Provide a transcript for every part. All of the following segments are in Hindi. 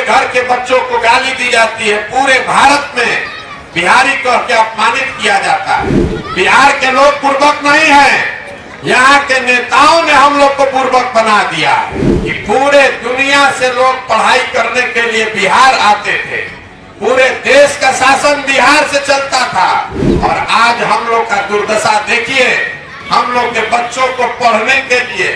घर के बच्चों को गाली दी जाती है। पूरे भारत में बिहारी कह के अपमानित किया जाता है। बिहार के लोग पूर्वक नहीं है, यहाँ के नेताओं ने हम लोग को पूर्वक बना दिया कि पूरे दुनिया से लोग पढ़ाई करने के लिए बिहार आते थे। पूरे देश का शासन बिहार से चलता था और आज हम लोग का दुर्दशा देखिए। हम लोग के बच्चों को पढ़ने के लिए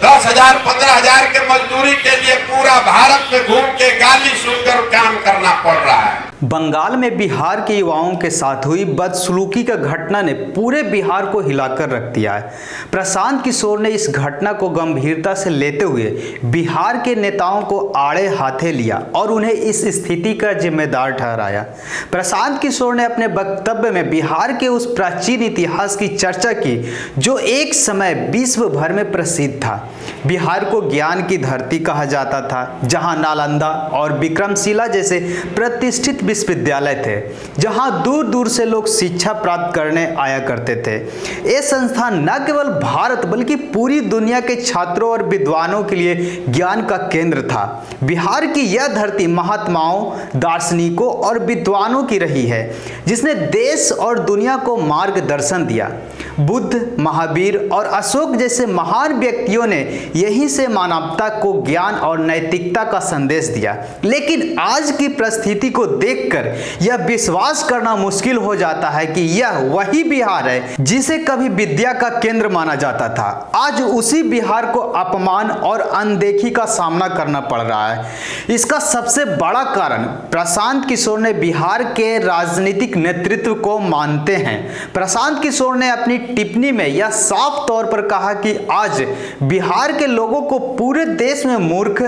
10,000 15,000 के मजदूरी के लिए पूरा भारत में घूम के गाली सुनकर काम करना पड़ रहा है। बंगाल में बिहार के युवाओं के साथ हुई बदसलूकी का घटना ने पूरे बिहार को हिलाकर रख दिया है। प्रशांत किशोर ने इस घटना को गंभीरता से लेते हुए बिहार के नेताओं को आड़े हाथे लिया और उन्हें इस स्थिति का जिम्मेदार ठहराया। प्रशांत किशोर ने अपने वक्तव्य में बिहार के उस प्राचीन इतिहास की चर्चा की जो एक समय विश्व भर में प्रसिद्ध था। बिहार को ज्ञान की धरती कहा जाता था, जहां नालंदा और विक्रमशिला जैसे प्रतिष्ठित विश्वविद्यालय थे, जहां दूर दूर से लोग शिक्षा प्राप्त करने आया करते थे। ये संस्थान न केवल भारत बल्कि पूरी दुनिया के छात्रों और विद्वानों के लिए ज्ञान का केंद्र था। बिहार की यह धरती महात्माओं, दार्शनिकों और विद्वानों की रही है, जिसने देश और दुनिया को मार्गदर्शन दिया। बुद्ध, महावीर और अशोक जैसे महान व्यक्तियों ने यहीं से मानवता को ज्ञान और नैतिकता का संदेश दिया। लेकिन आज की परिस्थिति को देखकर यह विश्वास करना मुश्किल हो जाता है कि यह वही बिहार है जिसे कभी विद्या का केंद्र माना जाता था। आज उसी बिहार को अपमान और अनदेखी का सामना करना पड़ रहा है। इसका सबसे बड़ा कारण प्रशांत किशोर ने बिहार के राजनीतिक नेतृत्व को मानते हैं। प्रशांत किशोर ने अपनी टिप्पणी में यह साफ तौर पर कहा कि आज बिहार के लोगों को पूरे देश में मूर्ख,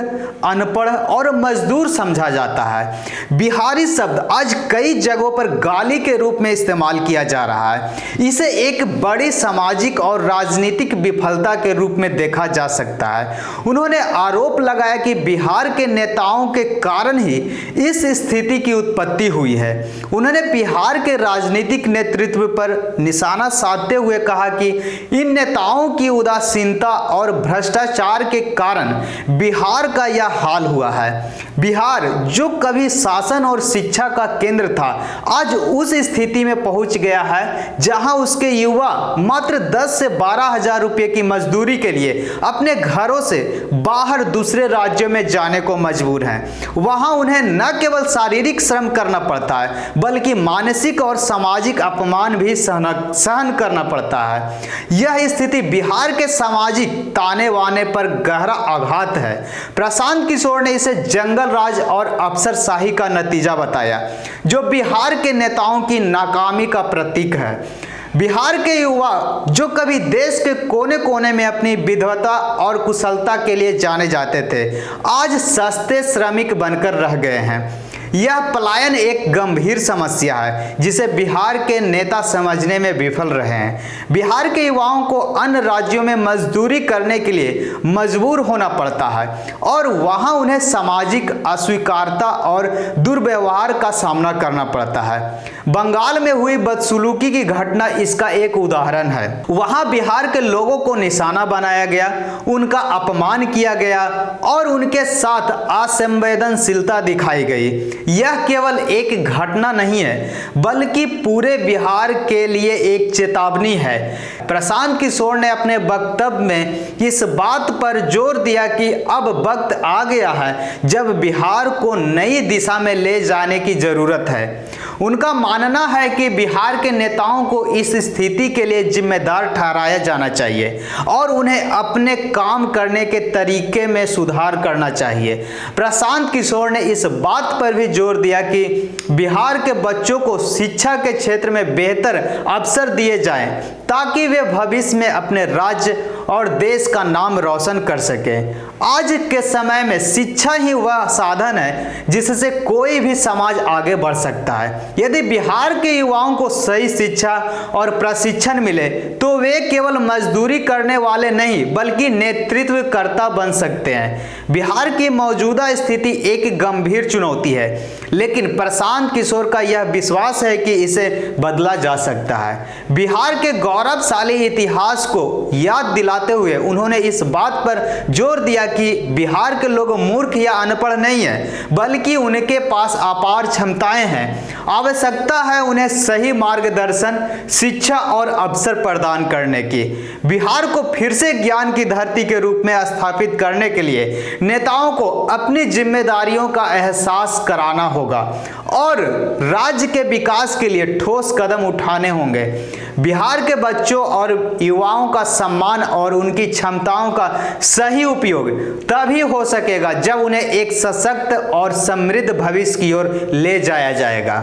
अनपढ़ और मजदूर समझा जाता है। बिहारी शब्द आज कई जगहों पर गाली के रूप में इस्तेमाल किया जा रहा है। इसे एक बड़ी सामाजिक और राजनीतिक विफलता के रूप में देखा जा सकता है। उन्होंने आरोप लगाया कि बिहार के नेताओं के कारण ही इस स्थिति की उत्पत्ति हुई है। उन्होंने बिहार के राजनीतिक नेतृत्व पर निशाना साधते हुए कहा कि इन नेताओं की उदासीनता और भ्रष्टाचार के कारण बिहार का यह हाल हुआ है। बिहार जो कभी शासन और शिक्षा का केंद्र था, आज उस स्थिति में पहुंच गया है जहां उसके युवा मात्र 10 से 12,000 रुपए की मजदूरी के लिए अपने घरों से बाहर दूसरे राज्यों में जाने को मजबूर हैं। वहां उन्हें न केवल शारीरिक श्रम करना पड़ता है बल्कि मानसिक और सामाजिक अपमान भी सहन करना पड़ता है। यह स्थिति बिहार के सामाजिक ताने बाने पर गहरा आघात है। प्रशांत किशोर ने इसे जंगल राज और अफसरशाही का नतीजा बताया, जो बिहार के नेताओं की नाकामी का प्रतीक है। बिहार के युवा जो कभी देश के कोने कोने में अपनी विद्वता और कुशलता के लिए जाने जाते थे, आज सस्ते श्रमिक बनकर रह गए हैं। यह पलायन एक गंभीर समस्या है जिसे बिहार के नेता समझने में विफल रहे हैं। बिहार के युवाओं को अन्य राज्यों में मजदूरी करने के लिए मजबूर होना पड़ता है और वहां उन्हें सामाजिक अस्वीकारता और दुर्व्यवहार का सामना करना पड़ता है। बंगाल में हुई बदसलूकी की घटना इसका एक उदाहरण है। वहां बिहार के लोगों को निशाना बनाया गया, उनका अपमान किया गया और उनके साथ असंवेदनशीलता दिखाई गई। यह केवल एक घटना नहीं है बल्कि पूरे बिहार के लिए एक चेतावनी है। प्रशांत किशोर ने अपने वक्तव्य में इस बात पर जोर दिया कि अब वक्त आ गया है जब बिहार को नई दिशा में ले जाने की जरूरत है। उनका मानना है कि बिहार के नेताओं को इस स्थिति के लिए जिम्मेदार ठहराया जाना चाहिए और उन्हें अपने काम करने के तरीके में सुधार करना चाहिए। प्रशांत किशोर ने इस बात पर भी जोर दिया कि बिहार के बच्चों को शिक्षा के क्षेत्र में बेहतर अवसर दिए जाएं ताकि वे भविष्य में अपने राज्य और देश का नाम रोशन कर सकें। आज के समय में शिक्षा ही वह साधन है जिससे कोई भी समाज आगे बढ़ सकता है। यदि बिहार के युवाओं को सही शिक्षा और प्रशिक्षण मिले तो वे केवल मजदूरी करने वाले नहीं बल्कि नेतृत्वकर्ता बन सकते हैं। बिहार की मौजूदा स्थिति एक गंभीर चुनौती है, लेकिन प्रशांत किशोर का यह विश्वास है कि इसे बदला जा सकता है। बिहार के गौरवशाली इतिहास को याद दिलाते हुए उन्होंने इस बात पर जोर दिया कि बिहार के लोग मूर्ख या अनपढ़ नहीं हैं, बल्कि उनके पास अपार क्षमताएं हैं। आवश्यकता है उन्हें सही मार्गदर्शन, शिक्षा और अवसर प्रदान करने की। बिहार को फिर से ज्ञान की धरती के रूप में स्थापित करने के लिए नेताओं को अपनी जिम्मेदारियों का एहसास कराना होगा और राज्य के विकास के लिए ठोस कदम उठाने होंगे। बिहार के बच्चों और युवाओं का सम्मान और उनकी क्षमताओं का सही उपयोग तभी हो सकेगा जब उन्हें एक सशक्त और समृद्ध भविष्य की ओर ले जाया जाएगा।